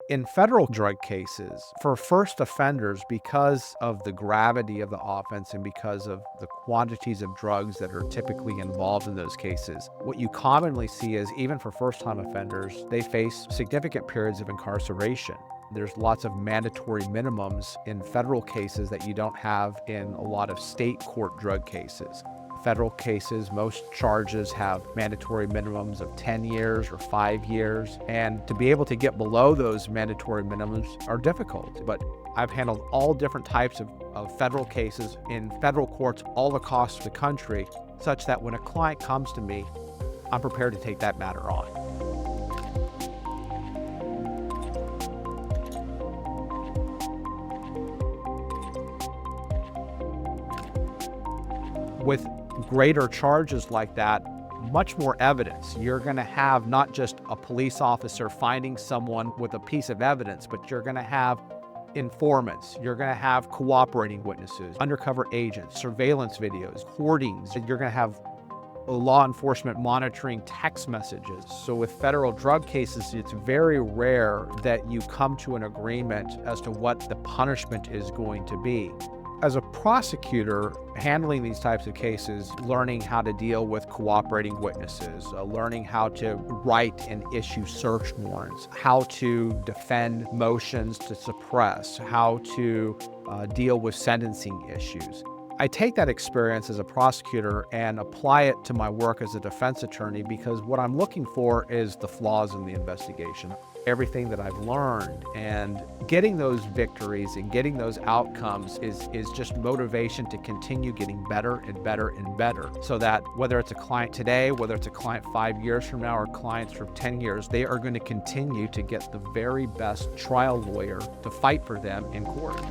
In federal drug cases, for first offenders, because of the gravity of the offense and because of the quantities of drugs that are typically involved in those cases, what you commonly see is even for first-time offenders, they face significant periods of incarceration. There's lots of mandatory minimums in federal cases that you don't have in a lot of state court drug cases. Federal cases, most charges have mandatory minimums of 10 years or 5 years, and to be able to get below those mandatory minimums are difficult. But I've handled all different types of federal cases in federal courts all across the country, such that when a client comes to me, I'm prepared to take that matter on. With greater charges like that, much more evidence. You're going to have not just a police officer finding someone with a piece of evidence, but you're going to have informants, you're going to have cooperating witnesses, undercover agents, surveillance videos, hoardings. You're going to have law enforcement monitoring text messages. So with federal drug cases, it's very rare that you come to an agreement as to what the punishment is going to be. As a prosecutor, handling these types of cases, learning how to deal with cooperating witnesses, learning how to write and issue search warrants, how to defend motions to suppress, how to deal with sentencing issues. I take that experience as a prosecutor and apply it to my work as a defense attorney, because what I'm looking for is the flaws in the investigation. Everything that I've learned, and getting those victories and getting those outcomes is just motivation to continue getting better and better and better, so that whether it's a client today, whether it's a client 5 years from now, or clients from 10 years, they are going to continue to get the very best trial lawyer to fight for them in court.